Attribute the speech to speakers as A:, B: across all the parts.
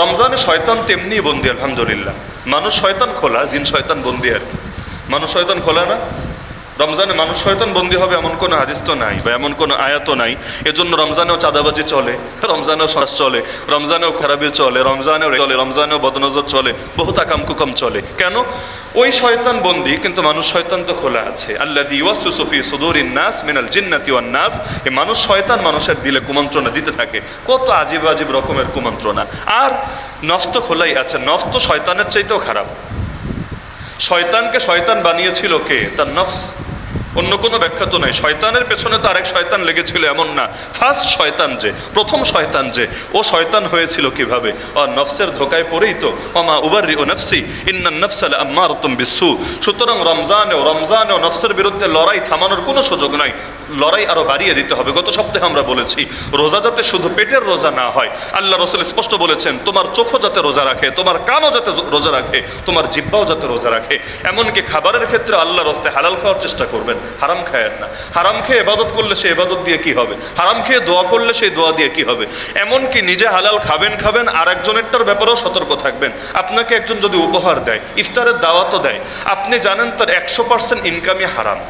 A: রমজানে শয়তান তেমনি বন্দি, আলহামদুলিল্লাহ। মানুষ শয়তান খোলা, জিন শয়তান বন্দি আর কি। মানুষ শয়তান খোলা না, রমজানে মানুষ শয়তান বন্দি হবে এমন কোনো হাদিস তো নাই, বা এমন কোনো আয়াত নাই। এজন্য রমজানেও চাঁদাবাজি চলে, রমজানেও শ্বাস চলে, রমজানেও খারাপি চলে, রমজানেও বদনজর চলে, বহুত আকাম কুকাম চলে। কেন? ওই শয়তান বন্দি, কিন্তু মানুষ শয়তান তো খোলা আছে। আল্লাযী ইউওয়াসওয়িসু ফী সুদুরিন নাস মিনাল জিন্নাতি ওয়ান নাস। এই মানুষ শয়তান মানুষের দিলে কুমন্ত্রণা দিতে থাকে, কত আজীব আজীব রকমের কুমন্ত্রণা। আর নফস তো খোলাই আছে, নফস তো শয়তানের চাইতেও খারাপ। শয়তানকে শয়তান বানিয়েছিল কে? তার নফস। অন্য কোনো ব্যাখ্যা তো নাই। শয়তানের পেছনে তো আরেক শয়তান লেগেছিল এমন না, ফার্স্ট শয়তান যে, প্রথম শয়তান যে, ও শয়তান হয়েছিল কিভাবে? আর নফসের ধোকায় পড়েই তো। ওমা উবাররিউ নাফসি ইন্নান নাফসা লাআম্মারাতুম বিসসু। সুতরাং রমজানেও নফসের বিরুদ্ধে লড়াই থামানোর কোনো সুযোগ নাই, লড়াই আরো বাড়িয়ে দিতে হবে। গত সপ্তাহে আমরা বলেছি, রোজা যাতে শুধু পেটের রোজা না হয়। আল্লাহ রাসূল স্পষ্ট বলেছেন, তোমার চোখও যাতে রোজা রাখে, তোমার কানও যাতে রোজা রাখে, তোমার জিহ্বাও যাতে রোজা রাখে। এমনকি খাবারের ক্ষেত্রে আল্লাহর রাস্তায় হালাল খাওয়ার চেষ্টা করবেন, হারাম খায়েন না। হারাম খেয়ে ইবাদত করলে সে ইবাদত দিয়ে কি হবে? হারাম খেয়ে দোয়া করলে সেই দোয়া দিয়ে কি হবে? এমনকি নিজে হালাল খাবেন, আর একজনেরটার ব্যাপারেও সতর্ক থাকবেন। আপনাকে একজন যদি উপহার দেয়, ইফতারের দাওয়াতও দেয়, আপনি জানেন তার 100% ইনকামই হারাম।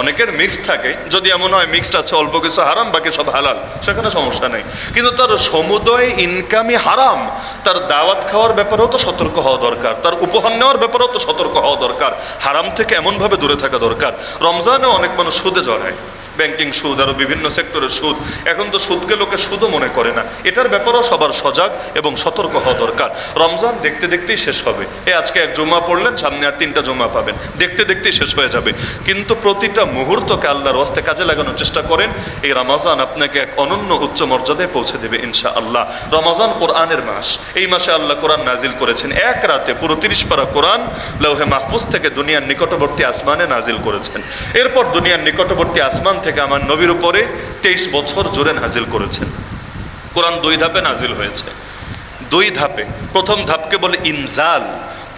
A: অনেকের মিক্স থাকে, যদি এমন হয় মিক্সড আছে, অল্প কিছু হারাম বাকি সব হালাল, সেখানে সমস্যা নেই। কিন্তু তার সমুদয় ইনকামই হারাম, তার দাওয়াত খাওয়ার ব্যাপারেও তো সতর্ক হওয়া দরকার, তার উপহার নেওয়ার ব্যাপারেও তো সতর্ক হওয়া দরকার। হারাম থেকে এমনভাবে দূরে থাকা দরকার। রমজানেও অনেক মানুষ সুদে জড়ায়, ব্যাংকিং সুদ, আরও বিভিন্ন সেক্টরের সুদ। এখন তো সুদকে লোকে সুদও মনে করে না। এটার ব্যাপারেও সবার সজাগ এবং সতর্ক হওয়া দরকার। রমজান দেখতে দেখতেই শেষ হবে। আজকে এক জুমা পড়লেন, সামনে আর 3টা জুমা পাবেন, দেখতে দেখতেই শেষ হয়ে যাবে। কিন্তু প্রতিটা মুহূর্তকে আল্লাহর রাস্তায় কাজে লাগানোর চেষ্টা করেন। এই রমজান আপনাকে এক অনন্য উচ্চ মর্যাদায় পৌঁছে দেবে ইনশাআল্লাহ। রমজান কোরআনের মাস। এই মাসে আল্লাহ কোরআন নাজিল করেছেন। এক রাতে পুরো 30 পারা কোরআন লৌহে মাহফুজ থেকে দুনিয়ার নিকটবর্তী আসমানে নাজিল করেছেন। এরপর দুনিয়ার নিকটবর্তী আসমান থেকে আমার নবীর উপরে 23 বছর জোরে নাজিল করেছেন। কোরআন 2 ধাপে নাজিল হয়েছে, 2 ধাপে। প্রথম ধাপকে বলে ইনজাল।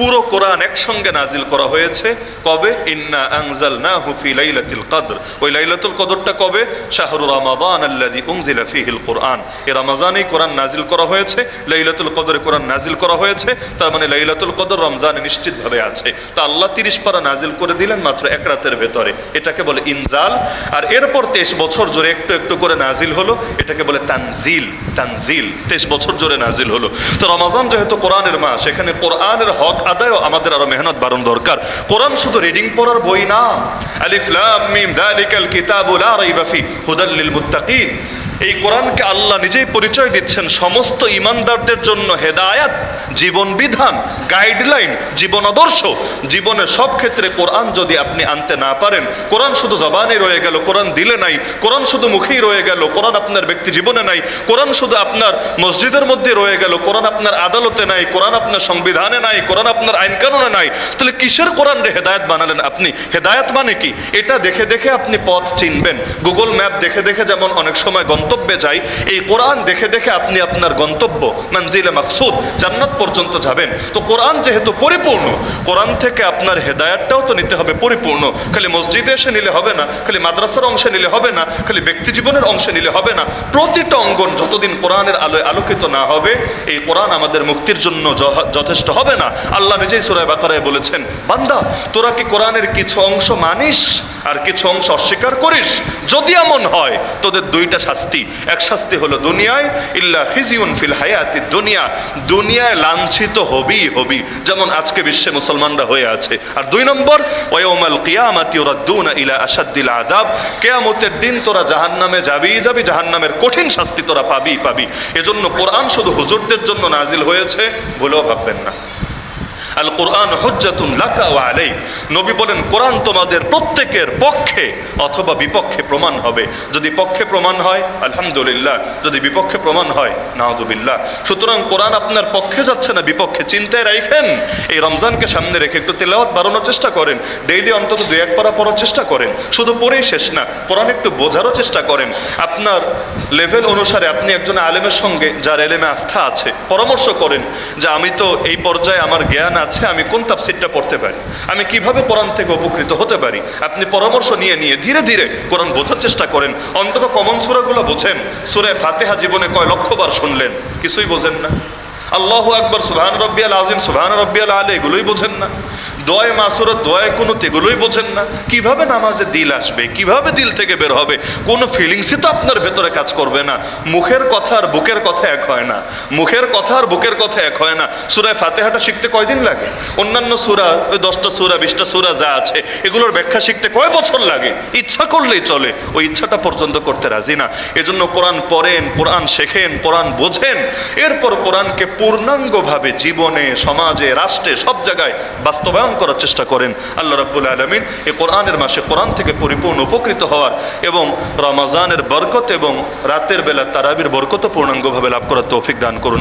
A: পুরো কোরআন একসঙ্গে নাজিল করা হয়েছে। কবে? ইন্না আনজালনাহু ফি লাইলাতুল কদর। ওই লাইলাতুল কদরটা কবে? শাহরু রমাদান আল্লাযী উনজিলা ফীহিল কুরআন। এই রমজানেই কোরআন নাজিল করা হয়েছে, লাইলাতুল কদরে কোরআন নাজিল করা হয়েছে। তার মানে লাইলাতুল কদর রমজানে নিশ্চিতভাবে আছে। তো আল্লাহ 30 পারা নাজিল করে দিলেন মাত্র এক রাতের ভেতরে, এটাকে বলে ইনজাল। আর এরপর 23 বছর জোরে একটু একটু করে নাজিল হলো, এটাকে বলে তানজিল। 23 বছর জোরে নাজিল হলো। তো রমজান যেহেতু কোরআনের মাস, এখানে কোরআনের হক আদায়ও আমাদের আরো মেহনত বাড়ানো দরকার। কোরআন শুধু রিডিং পড়ার বই না। আলিফ লাম মিম যালিকাল কিতাবু লা রাইবা ফি হুদাল লিল মুত্তাকিন। এই কোরআনকে আল্লাহ নিজেই পরিচয় দিচ্ছেন সমস্ত ঈমানদারদের জন্য হেদায়াত, জীবন বিধান, গাইডলাইন, জীবন আদর্শ। জীবনের সব ক্ষেত্রে কোরআন যদি আপনি আনতে না পারেন, কোরআন শুধু জবানে রয়ে গেল, কোরআন দিলে নাই, কোরআন শুধু মুখেই রয়ে গেল, কোরআন আপনার ব্যক্তি জীবনে নাই, কোরআন শুধু আপনার মসজিদের মধ্যে রয়ে গেল, কোরআন আপনার আদালতে নাই, কোরআন আপনার সংবিধানে নাই, কোরআন আপনার আইন কানুনে নাই, তাহলে কিসের কোরআন রে হেদায়েত বানালেন আপনি? হেদায়েত মানে কি? এটা দেখে দেখে আপনি পথ চিনবেন। গুগল ম্যাপ দেখে দেখে যেমন অনেক সময় গন্তব্যে যাই, এই কোরআন দেখে দেখে আপনি আপনার গন্তব্য মঞ্জিলে মাকসুদ জান্নাত পর্যন্ত যাবেন। তো কোরআন যেহেতু পরিপূর্ণ, কোরআন থেকে আপনার হেদায়েতটাও তো নিতে হবে পরিপূর্ণ। খালি মসজিদে এসে নিলে হবে না, খালি মাদ্রাসার অংশে নিলে হবে না, খালি ব্যক্তি জীবনের অংশে নিলে হবে না। প্রতিটা অঙ্গন যতদিন কোরআনের আলোয় আলোকিত না হবে, এই কোরআন আমাদের মুক্তির জন্য যথেষ্ট হবে না। আল্লাহ নিজেই সূরা বাকারায় বলেছেন, বান্দা তোরা কি কোরআনের কিছু অংশ মানিস আর কিছু অংশ অস্বীকার করিস? যদি এমন হয় তোদের 2টা শাস্তি। এক শাস্তি হলো দুনিয়ায়, ইল্লা খিজিউন ফিল হায়াতিদ দুনিয়া, দুনিয়ায় লাঞ্ছিত হবি, যেমন আজকে বিশ্বে মুসলমানরা হয়ে আছে। আর 2 নম্বর, ওয়া ইয়াউমাল কিয়ামাতি ইউরাদ্দুনা ইলা আশাদ্দিল আযাব, কিয়ামতের দিন তোরা জাহান্নামে যাবি, জাহান্নামের কঠিন শাস্তি তোরা পাবি। এজন্য কোরআন শুধু হুজুরদের জন্য নাজিল হয়েছে বলেও ভাববেন না। আল কোরআন হুজ্জাতুন লাকা ওয়া আলাইক। নবী বলেন কোরআন তোমাদের প্রত্যেকের পক্ষে অথবা বিপক্ষে প্রমাণ হবে। যদি পক্ষে প্রমাণ হয় আলহামদুলিল্লাহ, যদি বিপক্ষে প্রমাণ হয় নাউযুবিল্লাহ। সুতরাং কোরআন আপনার পক্ষে যাচ্ছে না বিপক্ষে, চিন্তায় রাখেন। এই রমজানকে সামনে রেখে একটু তেলাওয়াত বাড়ানোর চেষ্টা করেন, ডেইলি অন্তত 2-1 পারা পড়ার চেষ্টা করেন। শুধু পড়েই শেষ না, কোরআন একটু বোঝারও চেষ্টা করেন। আপনার লেভেল অনুসারে আপনি একজন আলেমের সঙ্গে, যার এলেমে আস্থা আছে, পরামর্শ করেন যে আমি তো এই পর্যায়ে আমার জ্ঞান আছে, আমি কোন তাফসীরটা পড়তে পারি, আমি কিভাবে কোরআন থেকে উপকৃত হতে পারি। আপনি পরামর্শ নিয়ে ধীরে ধীরে কোরআন বোঝার চেষ্টা করেন। অন্তত কমন সূরাগুলো বোঝেন। সূরা ফাতিহা জীবনে কয় লক্ষবার শুনলেন, কিছুই বোঝেন না। আল্লাহু আকবার, সুবহান রব্বিয়াল আযীম, সুবহান রব্বিয়াল আলা, এগুলোই বোঝেন না। দোয়ায়ে মাসুরা, দোয়ায়ে কুনুত, এগুলোই বোঝেন না। কিভাবে নামাজে দিল আসবে, কিভাবে দিল থেকে বের হবে? কোনো ফিলিংসই তো আপনার ভেতরে কাজ করবে না। মুখের কথা আর বুকের কথা এক হয় না, মুখের কথা আর বুকের কথা এক হয় না। সূরা ফাতিহাটা শিখতে কয়দিন লাগে? অন্যান্য সূরা, ওই 10টা সূরা 20টা সূরা যা আছে, এগুলোর ব্যাখ্যা শিখতে কয় বছর লাগে? ইচ্ছা করলেই চলে, ওই ইচ্ছাটা পর্যন্ত করতে রাজি না। এজন্য কোরআন পড়েন, কোরআন শেখেন, কোরআন বোঝেন, এরপর কোরআনকে পূর্ণাঙ্গভাবে জীবনে, সমাজে, রাষ্ট্রে, সব জায়গায় বাস্তবায়ন করার চেষ্টা করেন। আল্লাহ রাব্বুল আলামিন এই কোরআনের মাসে কোরআন থেকে পরিপূর্ণ উপকৃত হওয়ার এবং রমাজানের বরকত এবং রাতের বেলা তারাবির বরকত পূর্ণাঙ্গভাবে লাভ করার তৌফিক দান করুন।